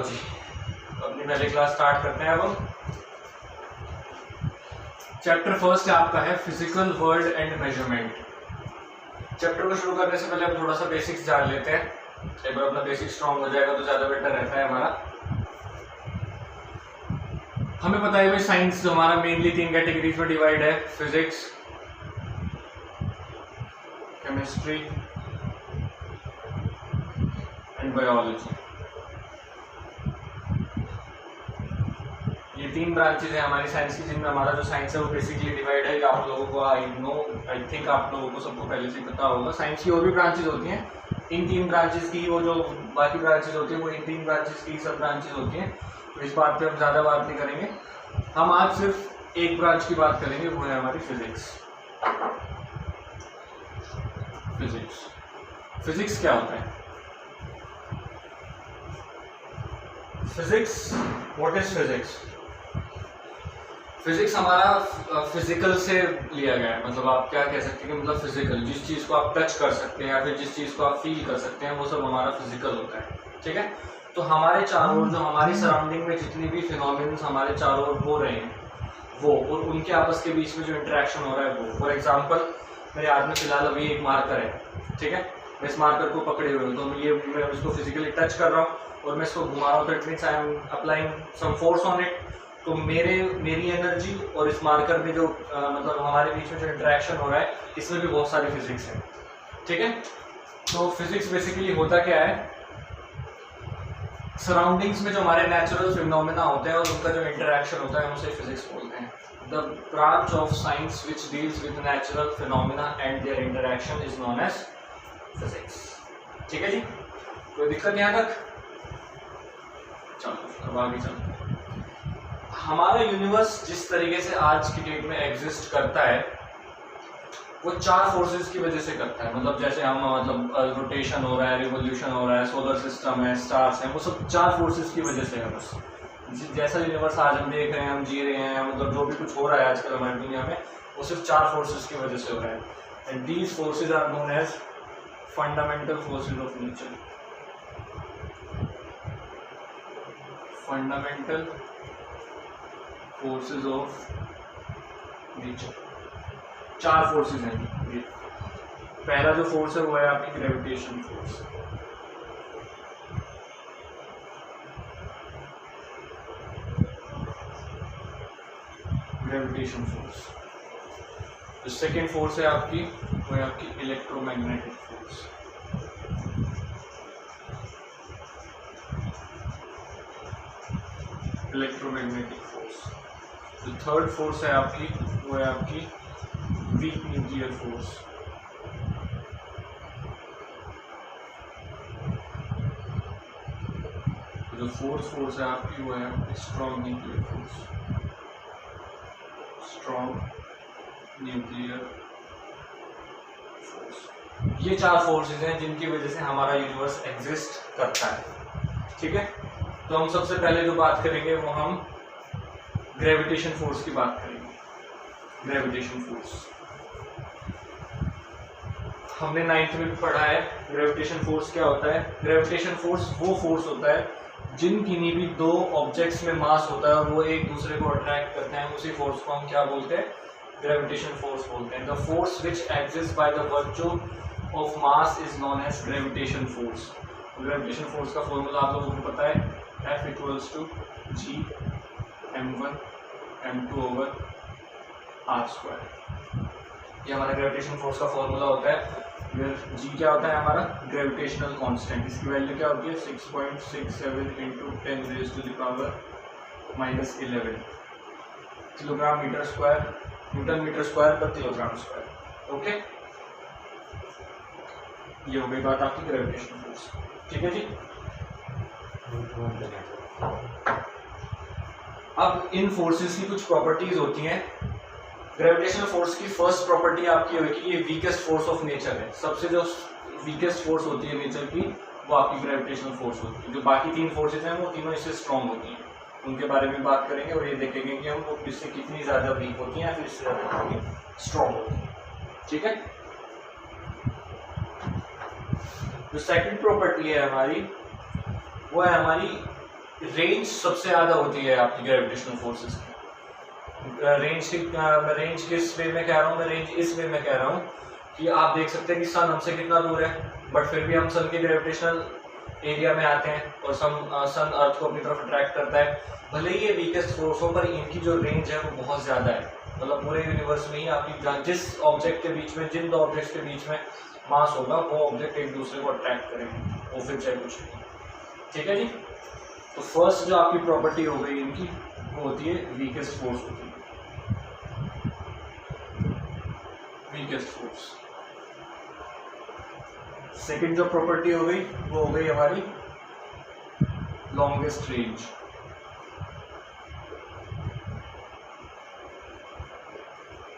जी अपनी पहले class start करते हैं। अब हम चैप्टर फर्स्ट आपका है physical world and measurement. Chapter को शुरू करने से पहले हम थोड़ा सा बेसिक्स जान लेते हैं। एक बार अपना बेसिक स्ट्रॉन्ग हो जाएगा तो ज़्यादा बेटर रहता है हमारा। हमें पता है भाई साइंस हमारा मेनली 3 कैटेगरीज में डिवाइड है, फिजिक्स, केमिस्ट्री एंड बायोलॉजी। ये 3 ब्रांचेज है हमारी साइंस की, जिनमें हमारा जो साइंस है वो बेसिकली डिवाइड है। आप लोगों को आई थिंक आप लोगों को सबको पहले से पता होगा। साइंस की और भी ब्रांचेज होती हैं, इन 3 ब्रांचेज की वो जो बाकी ब्रांचेज होती हैं वो इन 3 ब्रांचेज की सब ब्रांचेज होती हैं। तो इस बात पे हम ज़्यादा बात नहीं करेंगे। हम आज सिर्फ एक ब्रांच की बात करेंगे, वो है हमारी फिजिक्स। फिजिक्स क्या होता है? Physics, what is physics? Physics हमारा फिजिकल से लिया गया है। मतलब आप क्या कह सकते हैं कि मतलब फिजिकल, जिस चीज़ को आप टच कर सकते हैं या फिर जिस चीज़ को आप फील कर सकते हैं वो सब हमारा फिजिकल होता है। ठीक है, तो हमारे चारों ओर जो हमारी सराउंडिंग में जितनी भी फिनोमिनस हमारे चारों ओर हो रहे हैं वो, और उनके आपस के बीच में जो इंटरेक्शन हो रहा है वो। फॉर एग्जाम्पल मेरे हाथ में फिलहाल अभी एक मार्कर है, ठीक है, मैं इस मार्कर को पकड़े हुए हूँ, तो मैं इसको फिजिकली टच कर रहा हूँ और मैं इसको घुमा रहा हूँ, तो it means I am applying some force on it. तो मेरी एनर्जी और इस मार्कर में जो मतलब हमारे बीच में जो इंटरेक्शन हो रहा है, इसमें भी बहुत सारी फिजिक्स है। ठीक है, तो फिजिक्स बेसिकली होता क्या है, सराउंडिंग्स में जो हमारे नेचुरल फिनोमेना होते हैं और उनका जो इंटरेक्शन होता है उसे फिजिक्स बोलते हैं। The branch of science which deals with natural phenomena and their interaction is known as physics. ठीक है जी, कोई दिक्कत यहाँ तक? चलो अब आगे चलते हैं। हमारा यूनिवर्स जिस तरीके से आज की डेट में एग्जिस्ट करता है वो 4 फोर्सेस की वजह से करता है। मतलब जैसे हम मतलब रोटेशन हो रहा है, रिवोल्यूशन हो रहा है, सोलर सिस्टम है, स्टार्स हैं, वो सब 4 फोर्सेस की वजह से है। बस जैसा यूनिवर्स आज हम देख रहे हैं, हम जी रहे हैं, मतलब जो भी कुछ हो रहा है आजकल हमारी दुनिया में, वो सिर्फ 4 फोर्सेस की वजह से हो रहा है। And these forces are known as fundamental forces of nature. Fundamental forces of nature 4 forces हैं ये। पहला जो फोर्स है वो है आपकी ग्रेविटेशन फोर्स। Gravitation force. जो सेकेंड फोर्स है आपकी वो है आपकी इलेक्ट्रोमैग्नेटिक फोर्स। Electromagnetic force. जो थर्ड फोर्स है आपकी वो है आपकी वीक न्यूक्लियर फोर्स। जो फोर्थ फोर्स है आपकी वो है strong nuclear force. Strong nuclear force. ये 4 फोर्सेस हैं जिनकी वजह से हमारा यूनिवर्स एग्जिस्ट करता है। ठीक है, तो हम सबसे पहले जो बात करेंगे वो हम ग्रेविटेशन फोर्स की बात करेंगे। ग्रेविटेशन फोर्स हमने 9th में भी पढ़ा है। ग्रेविटेशन फोर्स क्या होता है? ग्रेविटेशन फोर्स वो फोर्स होता है जिन किन्हीं भी 2 ऑब्जेक्ट्स में मास होता है और वो एक दूसरे को अट्रैक्ट करते हैं, उसी फोर्स को हम क्या बोलते हैं? ग्रेविटेशन फोर्स बोलते हैं। The force which exist by the virtue of mass is known as gravitation force. Gravitation force का फॉर्मूला आप लोगों को पता है, F equals to G m1 m2 over r²। ये हमारा ग्रेविटेशन फोर्स का फॉर्मूला होता है। G क्या होता है हमारा? Gravitational constant. इसकी वैल्यू क्या होती है? 6.67 into 10 raise to the power -11 kilogram metre square, newton metre square पर किलोग्राम स्क्वायर। ओके, ये हो गई बात आपकी ग्रेविटेशनल फोर्स। ठीक है जी, अब इन फोर्सेस की कुछ प्रॉपर्टीज होती हैं। ग्रेविटेशनल फोर्स की फर्स्ट प्रॉपर्टी आपकी होगी कि ये वीकेस्ट फोर्स ऑफ नेचर है। सबसे जो वीकेस्ट फोर्स होती है नेचर की वो आपकी ग्रेविटेशनल फोर्स होती है। जो बाकी 3 फोर्सेज हैं वो तीनों इससे स्ट्रॉन्ग होती हैं, उनके बारे में बात करेंगे और ये देखेंगे कि हम वो इससे कितनी ज़्यादा वीक होती हैं या फिर इससे ज़्यादा स्ट्रॉन्ग होती हैं। ठीक है, जो सेकंड प्रॉपर्टी है हमारी वो है हमारी रेंज सबसे ज़्यादा होती है आपकी ग्रेविटेशनल फोर्सेस की। रेंज किस वे में कह रहा हूँ मैं, रेंज इस वे में कह रहा हूँ कि आप देख सकते हैं कि सन हमसे कितना दूर है, बट फिर भी हम सन के ग्रेविटेशनल एरिया में आते हैं और सन अर्थ को अपनी तरफ अट्रैक्ट करता है। भले ही ये वीकेस्ट फोर्स हो, पर इनकी जो रेंज है वो बहुत ज़्यादा है। मतलब पूरे यूनिवर्स में ही आपकी जिस ऑब्जेक्ट के बीच में, जिन दो ऑब्जेक्ट्स के बीच में मास होगा, वो ऑब्जेक्ट एक दूसरे को अट्रैक्ट करेंगे, वो फिर चाहे कुछ नहीं। ठीक है जी। तो फर्स्ट जो आपकी प्रॉपर्टी हो गई इनकी, वो होती है वीकेस्ट फोर्स होती है, वीकेस्ट फोर्स। सेकंड जो प्रॉपर्टी हो गई वो हो गई हमारी लॉन्गेस्ट रेंज।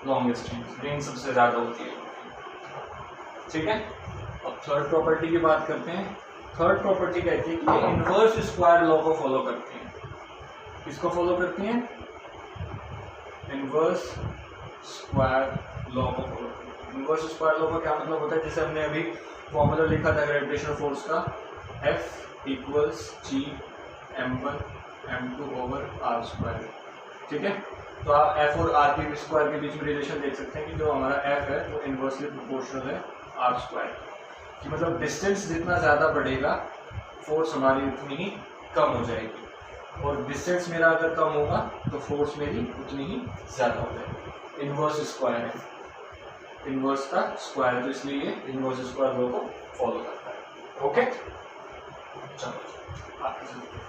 लॉन्गेस्ट रेंज सबसे ज्यादा होती है। ठीक है। अब थर्ड प्रॉपर्टी की बात करते हैं। थर्ड प्रॉपर्टी कहती है कि इनवर्स स्क्वायर लॉ को फॉलो करती है। किसको फॉलो करती है? इनवर्स स्क्वायर लॉ को फॉलो करती है। इनवर्स स्क्वायर लॉ का क्या मतलब होता है? जैसे हमने अभी फॉर्मूला लिखा था ग्रेविटेशनल फोर्स का, F equals G m1 m2 over r square. ठीक है। तो आप F और R के स्क्वायर के बीच में रिलेशन देख सकते हैं कि जो हमारा F है वो इनवर्सली प्रोपोर्शनल है R स्क्वायर कि मतलब डिस्टेंस जितना ज़्यादा बढ़ेगा फोर्स हमारी उतनी ही कम हो जाएगी, और डिस्टेंस मेरा अगर कम होगा तो फोर्स मेरी उतनी ही ज़्यादा हो जाएगी। इनवर्स स्क्वायर है, इनवर्स का स्क्वायर, तो इसलिए ये इनवर्स स्क्वायर लॉ को फॉलो करता है। ओके, चलो आगे चलते हैं।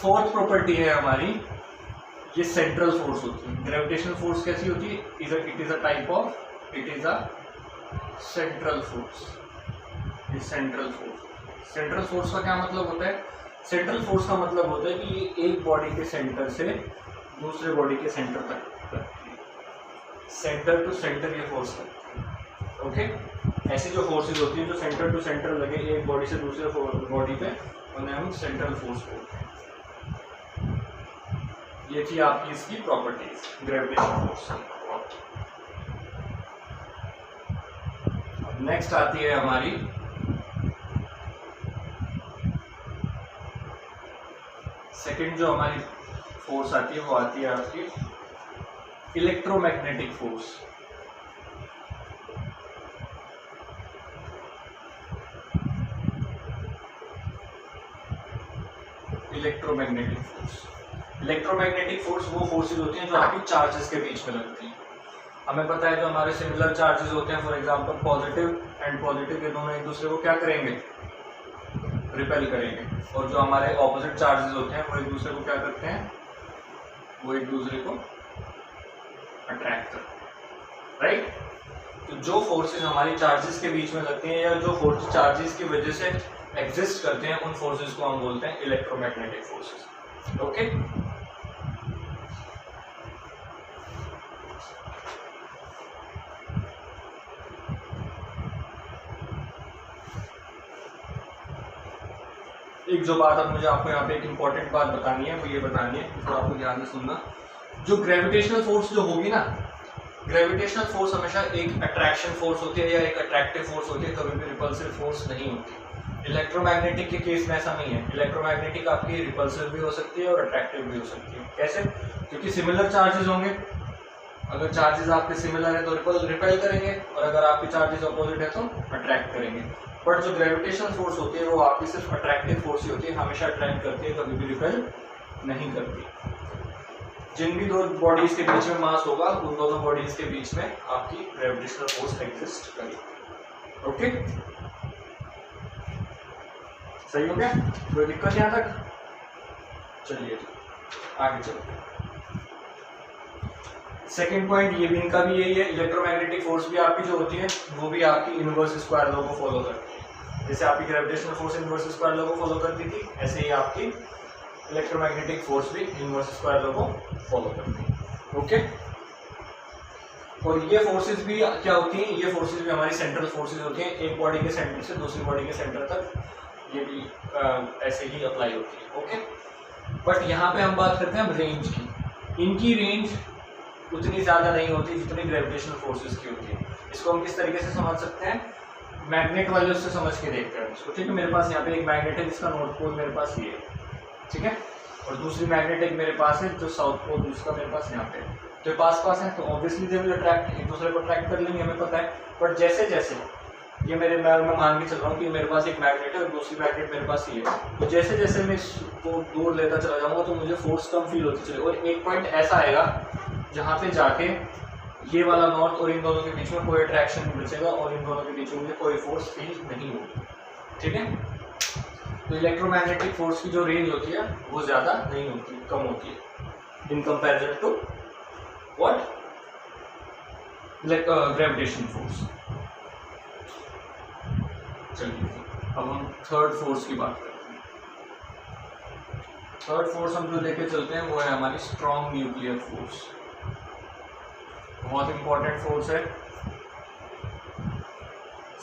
फोर्थ प्रॉपर्टी है हमारी, ये सेंट्रल फोर्स होती है। ग्रेविटेशनल फोर्स कैसी होती है? It is a type of, it is a central force. ये सेंट्रल फोर्स, सेंट्रल फोर्स का क्या मतलब होता है? सेंट्रल फोर्स का मतलब होता है कि ये एक बॉडी के सेंटर से दूसरे बॉडी के सेंटर तक करती है, सेंटर टू सेंटर ये फोर्स करती है। ओके, ऐसी जो फोर्सेज होती है जो सेंटर टू सेंटर लगे एक बॉडी से दूसरे बॉडी पे, उन्हें हम सेंट्रल फोर्स बोलते हैं। ये थी आपकी इसकी प्रॉपर्टीज ग्रेविटेशनल फोर्स। अब नेक्स्ट आती है हमारी सेकंड जो हमारी फोर्स आती है, वो आती है आपकी electromagnetic force. Electromagnetic force, electromagnetic force वो फोर्सेज होती हैं जो आपकी चार्जेस के बीच में लगती हैं। हमें पता है जो हमारे सिमिलर चार्जेस होते हैं, for example positive and positive, ये दोनों एक दूसरे को क्या करेंगे? रिपेल करेंगे। और जो हमारे ऑपोजिट चार्जेस होते हैं वो एक दूसरे को क्या करते हैं? वो एक दूसरे को अट्रैक्ट करते हैं, राइट? तो जो फोर्सेज हमारी चार्जेस के बीच में लगती हैं या जो फोर्सेज चार्जेस की वजह से एग्जिस्ट करते हैं, उन फोर्सेज को हम बोलते हैं इलेक्ट्रोमैग्नेटिक फोर्सेज। ओके, एक जो बात अब मुझे आपको यहाँ पे एक इम्पॉर्टेंट बात बतानी है, वो ये बतानी है, इसको आपको ध्यान से सुनना। जो ग्रेविटेशनल फोर्स जो होगी ना, ग्रेविटेशनल फोर्स हमेशा एक अट्रैक्शन फोर्स होती है या एक अट्रैक्टिव फोर्स होती है, कभी भी रिपल्सिव फोर्स नहीं होती। इलेक्ट्रोमैग्नेटिक के केस में ऐसा नहीं है। इलेक्ट्रोमैग्नेटिक आपकी रिपल्सिव भी हो सकती है और अट्रैक्टिव भी हो सकती है। कैसे? क्योंकि सिमिलर चार्जेस होंगे। अगर चार्जेस आपके सिमिलर है तो रिपेल करेंगे, और अगर आपके चार्जेस अपोजिट है तो अट्रैक्ट करेंगे। बट जो ग्रेविटेशनल फोर्स होती है वो आपकी सिर्फ अट्रैक्टिव फोर्स ही होती है, हमेशा अट्रैक्ट करती है, कभी भी रिपेल नहीं करती। जिन भी दो बॉडीज के बीच में मास होगा, उन दोनों बॉडीज के बीच में आपकी ग्रेविटेशनल फोर्स एग्जिस्ट करेगी। ओके, सही हो गया? कोई दिक्कत यहाँ तक? चलिए आगे चलते हैं। सेकेंड पॉइंट ये भी, इनका भी यही है, इलेक्ट्रोमैग्नेटिक फोर्स भी आपकी जो होती है वो भी आपकी इनवर्स स्क्वायर लॉ को फॉलो करती है। जैसे आपकी gravitational force inverse square law को फॉलो करती थी, ऐसे ही आपकी इलेक्ट्रोमैग्नेटिक फोर्स भी इनवर्स स्क्वायर लॉ को फॉलो करती है। ओके, और ये फोर्सेस भी क्या होती हैं? ये फोर्सेस भी हमारी सेंट्रल फोर्सेस होती हैं, एक बॉडी के सेंटर से दूसरी बॉडी के सेंटर तक ये भी ऐसे ही अप्लाई होती है। ओके, बट यहाँ पे हम बात करते हैं अब रेंज की। इनकी रेंज उतनी ज़्यादा नहीं होती जितनी ग्रेविटेशनल फोर्सेस की होती है। इसको हम किस तरीके से समझ सकते हैं? मैग्नेट वाले उससे समझ के देखते हैं इसको, ठीक है। मेरे पास यहाँ पे एक मैग्नेट है जिसका नॉर्थ पोल मेरे पास ये है, ठीक है, और दूसरी मैग्नेट एक मेरे पास है जो साउथ पोल जिसका मेरे पास यहाँ पे है। तो ये पास है तो ऑब्वियसली दे विल अट्रैक्ट, एक दूसरे को अट्रैक्ट कर लेंगे, हमें पता है। बट जैसे जैसे ये मैं मान के चल रहा हूँ कि मेरे पास एक मैग्नेट है और दूसरी मैग्नेट मेरे पास ये है, तो जैसे जैसे मैं इसको दूर लेता चला जाऊँगा तो मुझे फोर्स कम फील होती चलेगी, और एक पॉइंट ऐसा आएगा जहाँ पे जाके ये वाला नॉर्थ और इन दोनों के बीच में कोई अट्रैक्शन नहीं बचेगा और इन दोनों के बीच में मुझे कोई फोर्स फील नहीं होगी, ठीक है। तो इलेक्ट्रोमैग्नेटिक फोर्स की जो रेंज होती है वो ज़्यादा नहीं होती, कम होती है in comparison to what, gravitation force. चलिए अब हम थर्ड फोर्स की बात करते हैं। थर्ड फोर्स हम जो लेके चलते हैं वो है हमारी स्ट्रॉन्ग न्यूक्लियर फोर्स। बहुत इंपॉर्टेंट फोर्स है,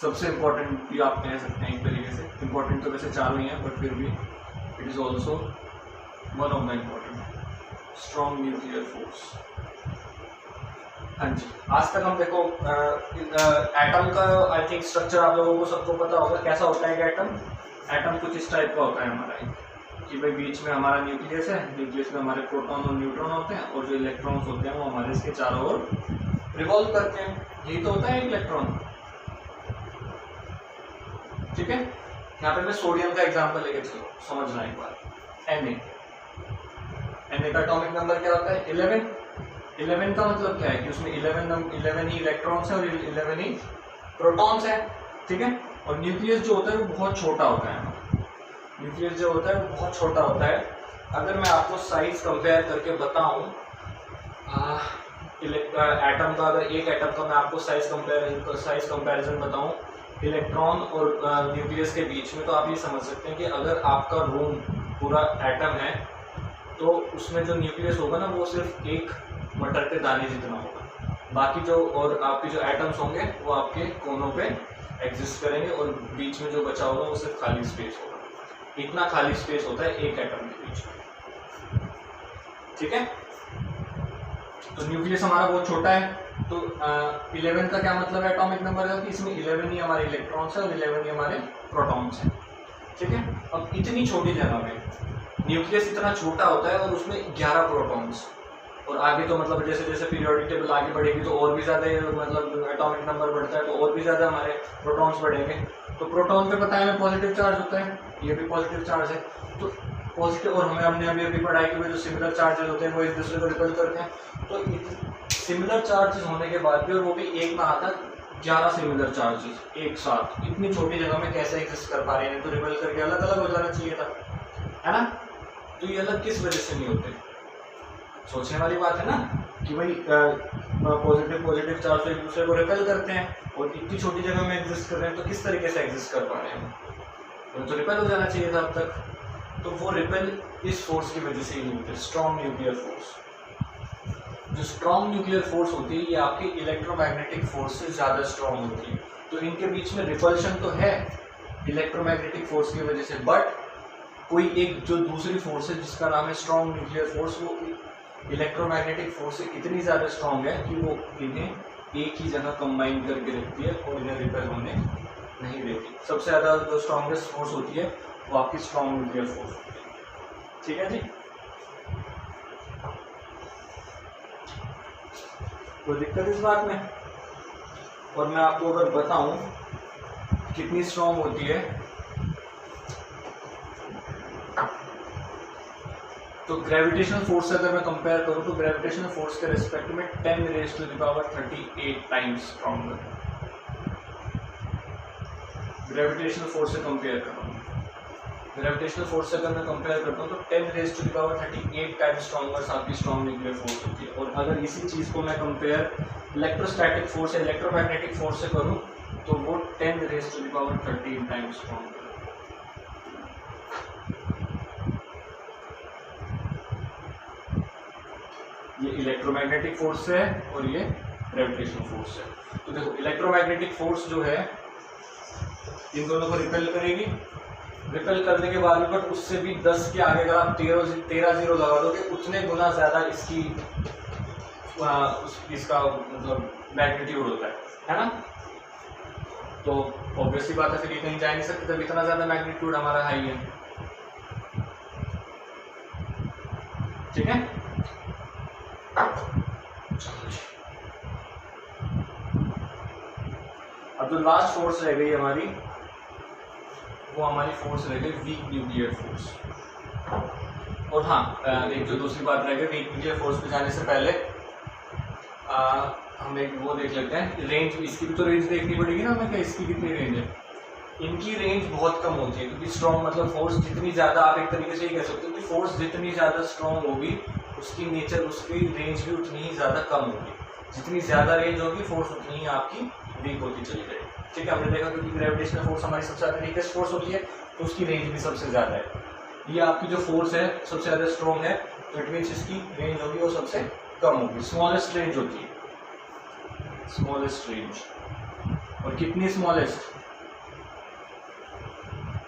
सबसे इंपॉर्टेंट भी आप कह सकते हैं एक तरीके से। इंपॉर्टेंट तो वैसे चारों ही है बट फिर भी it is also one of the important, strong nuclear force. हाँ जी, आज तक हम देखो एटम का आई थिंक स्ट्रक्चर आप लोगों को सबको पता होगा कैसा होता है एटम। एटम कुछ इस टाइप का होता है हमारा, कि भाई बीच में हमारा न्यूक्लियस है, न्यूक्लियस में हमारे प्रोटॉन और न्यूट्रॉन होते हैं और जो इलेक्ट्रॉन्स होते हैं वो हमारे इसके चारों ओर रिवॉल्व करते हैं, यही तो होता है इलेक्ट्रॉन, ठीक है। यहाँ पे मैं सोडियम का एग्जांपल लेके चलो, समझना एक बार। Na का एटॉमिक नंबर क्या होता है 11। 11 का मतलब क्या है कि उसमें 11 ही इलेक्ट्रॉन्स है और 11 ही प्रोटॉन्स है, ठीक है। और न्यूक्लियस जो होता है वो बहुत छोटा होता है, न्यूक्लियस जो होता है वो बहुत छोटा होता है। अगर मैं आपको साइज कंपेयर करके बताऊं एटम का, अगर एक एटम का मैं आपको साइज कंपैरिजन बताऊं इलेक्ट्रॉन और न्यूक्लियस के बीच में, तो आप ये समझ सकते हैं कि अगर आपका रूम पूरा एटम है तो उसमें जो न्यूक्लियस होगा ना वो सिर्फ एक मटर के दाने जितना होगा, बाकी जो और आपके जो एटम्स होंगे वो आपके कोनों पे एग्जिस्ट करेंगे और बीच में जो बचा होगा वो सिर्फ खाली स्पेस होगा। इतना खाली स्पेस होता है एक एटम के बीच में, ठीक है। तो न्यूक्लियस हमारा बहुत छोटा है, तो 11 का क्या मतलब है एटॉमिक नंबर का, कि इसमें 11 ही हमारे इलेक्ट्रॉन्स है और 11 ही हमारे प्रोटॉन्स हैं, ठीक है। अब इतनी छोटी जगह में न्यूक्लियस इतना छोटा होता है और उसमें 11 प्रोटॉन्स, और आगे तो मतलब जैसे जैसे पीरियोडिक टेबल आगे बढ़ेगी तो और भी ज़्यादा मतलब एटॉमिक नंबर बढ़ता है तो और भी ज़्यादा हमारे प्रोटॉन्स बढ़ेंगे। तो प्रोटॉन पे पता है हमें पॉजिटिव चार्ज होता है, ये भी पॉजिटिव चार्ज है, तो पॉजिटिव, और हमने अभी अभी पढ़ाई की जो सिमिलर चार्जेस होते हैं वो एक दूसरे को रिपेल करते हैं। तो सिमिलर चार्जेस होने के बाद भी, और वो भी एक ना आता 11 सिमिलर चार्जेस एक साथ इतनी छोटी जगह में कैसे एग्जिस्ट कर पा रहे हैं, तो रिपेल करके अलग अलग हो जाना चाहिए था, है ना। तो ये अलग किस वजह से नहीं होते, सोचने वाली बात है ना, कि भाई पॉजिटिव चार्ज एक दूसरे को रिपेल करते हैं और इतनी छोटी जगह में एग्जिस्ट कर रहे हैं, तो किस तरीके से एग्जिस्ट कर पा रहे हैं, तो रिपेल हो जाना चाहिए था अब तक। तो वो रिपेल इस फोर्स की वजह से ही नहीं होते, स्ट्रॉन्ग न्यूक्लियर फोर्स। जो स्ट्रॉन्ग न्यूक्लियर फोर्स होती है ये आपकी इलेक्ट्रोमैग्नेटिक फोर्स से ज़्यादा स्ट्रॉन्ग होती है, तो इनके बीच में रिपल्शन तो है इलेक्ट्रोमैग्नेटिक फोर्स की वजह से, बट कोई एक जो दूसरी फोर्स है जिसका नाम है स्ट्रॉन्ग न्यूक्लियर फोर्स, वो इलेक्ट्रोमैग्नेटिक फोर्स से इतनी ज़्यादा स्ट्रॉन्ग है कि वो इन्हें एक ही जगह कंबाइन करके रखती है और इन्हें रिपेल होने नहीं देती। सबसे ज़्यादा जो स्ट्रॉन्गेस्ट फोर्स होती है वो आपकी स्ट्रॉन्ग न्यूक्लियर फोर्स होती है, ठीक है जी। कोई दिक्कत इस बात में? और मैं आपको अगर बताऊं कितनी स्ट्रॉन्ग होती है, तो ग्रेविटेशनल फोर्स से अगर मैं कंपेयर करूं तो ग्रेविटेशनल फोर्स के रिस्पेक्ट में 10⁻38 टाइम्स स्ट्रॉन्गर, ग्रेविटेशनल फोर्स से कंपेयर कर रहा हूँ। ग्रेविटेशनल फोर्स से अगर मैं कंपेयर करता हूँ तो 10⁻38 टाइम्स स्ट्रॉन्गर आपकी स्ट्रॉन्ग न्यूक्लियर फोर्स होती है। और अगर इसी चीज़ को मैं कंपेयर इलेक्ट्रोस्टैटिक फोर्स या इलेक्ट्रोमैग्नेटिक फोर्स से करूँ तो वो 10⁻13 टाइम्स स्ट्रॉन्गर। ये इलेक्ट्रोमैग्नेटिक फोर्स है और ये ग्रेविटेशनल फोर्स है। तो देखो इलेक्ट्रोमैग्नेटिक फोर्स जो है इन दोनों को रिपेल करेगी, रिपेल करने के बाद में बट उससे भी 10 के आगे अगर आप 13 जीरो लगा दोगे उतने गुना ज़्यादा इसका मतलब मैग्नीट्यूड होता है ना। तो ऑब्वियसली बात है फिर ये कहीं जा नहीं सकते, तब इतना ज़्यादा मैग्नीट्यूड हमारा हाई है। ठीक है, अब जो लास्ट फोर्स रह गई हमारी, वो हमारी फोर्स रह गई वीक न्यूक्लियर फोर्स। और हाँ, एक जो दूसरी बात रह गई, वीक न्यूक्लियर फोर्स पे जाने से पहले हम एक वो देख लेते हैं रेंज। इसकी भी तो रेंज देखनी पड़ेगी ना हमें, क्या इसकी कितनी रेंज है। इनकी रेंज बहुत कम होती है, क्योंकि स्ट्रॉन्ग मतलब फोर्स जितनी ज़्यादा, आप एक तरीके से ये कह सकते हो कि फोर्स जितनी ज़्यादा स्ट्रॉन्ग होगी उसकी नेचर, उसकी रेंज भी उतनी ही ज़्यादा कम होगी। जितनी ज़्यादा रेंज होगी फोर्स उतनी ही आपकी वीक होती चली जाएगी। ठीक है, हमने देखा क्योंकि ग्रेविटेशनल फोर्स हमारी सबसे ज़्यादा वीकेस्ट फोर्स होती है, तो उसकी रेंज भी सबसे ज़्यादा है। ये आपकी जो फोर्स है सबसे ज़्यादा स्ट्रॉन्ग है, तो इट मीन्स इसकी रेंज होगी वो सबसे कम होगी, स्मॉलेस्ट रेंज होती है, स्मॉलेस्ट रेंज। और कितनी स्मॉलेस्ट,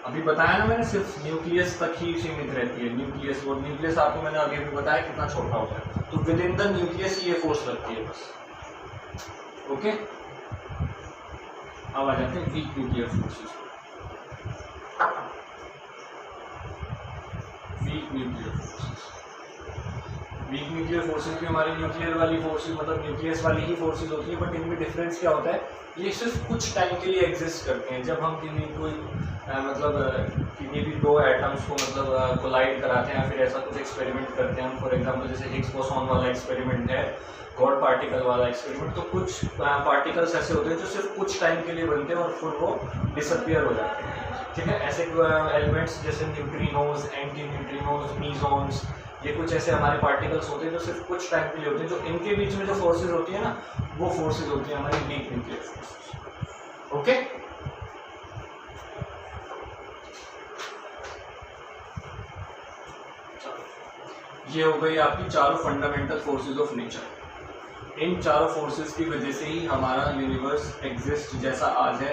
अभी बताया ना मैंने, सिर्फ न्यूक्लियस तक ही सीमित रहती है। न्यूक्लियस, और न्यूक्लियस आपको मैंने अभी भी बताया कितना छोटा होता है, तो विद इन द न्यूक्लियस ये फोर्स लगती है बस। ओके, अब आ जाते हैं weak nuclear forces. Weak nuclear forces, weak nuclear forces भी हमारी न्यूक्लियर वाली फोर्सेस, मतलब न्यूक्लियस वाली ही फोर्सेस होती है, बट इनमें डिफरेंस क्या होता है, ये सिर्फ कुछ टाइम के लिए एग्जिस्ट करते हैं। जब हम किसी भी दो एटम्स को मतलब कोलाइड कराते हैं, फिर ऐसा कुछ एक्सपेरिमेंट करते हैं हम, फॉर एग्जांपल जैसे हिग्स बोसॉन वाला एक्सपेरिमेंट है, गॉड पार्टिकल वाला एक्सपेरिमेंट, तो कुछ पार्टिकल्स ऐसे होते हैं जो सिर्फ कुछ टाइम के लिए बनते हैं और फिर वो डिसअपियर हो जाते हैं। ठीक है, ऐसे एलिमेंट्स जैसे न्यूट्रिनोज, एंटी न्यूट्रिनोज, मीजॉन्स, ये कुछ ऐसे हमारे पार्टिकल्स होते हैं जो सिर्फ कुछ टाइम के लिए होते हैं। जो इनके बीच में जो फोर्सेज होती है ना, वो फोर्सेज होती है हमारी वीक न्यूक्लियर फोर्सेज। ओके, ये हो गई आपकी चारों फंडामेंटल फोर्सेज ऑफ नेचर। इन चारों फोर्सेज की वजह से ही हमारा यूनिवर्स एग्जिस्ट जैसा आज है,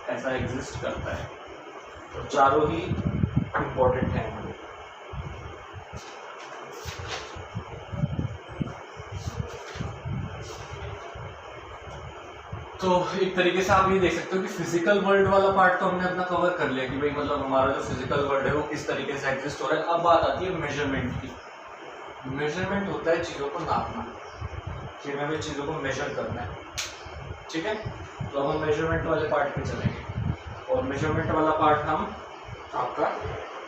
ऐसा एग्जिस्ट करता है। तो चारों ही इम्पोर्टेंट हैं। तो एक तरीके से आप ये देख सकते हो कि फिजिकल वर्ल्ड वाला पार्ट तो हमने अपना कवर कर लिया कि भाई मतलब हमारा जो फिजिकल वर्ल्ड है वो किस तरीके से एग्जिस्ट हो रहा है। अब बात आती है मेजरमेंट की। मेजरमेंट होता है चीज़ों को नापना, कि हमें चीज़ों को मेजर करना है। ठीक है, तो अब हम मेजरमेंट वाले पार्ट पे चलेंगे, और मेजरमेंट वाला पार्ट हम आपका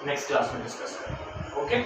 नेक्स्ट क्लास में डिस्कस करेंगे। ओके।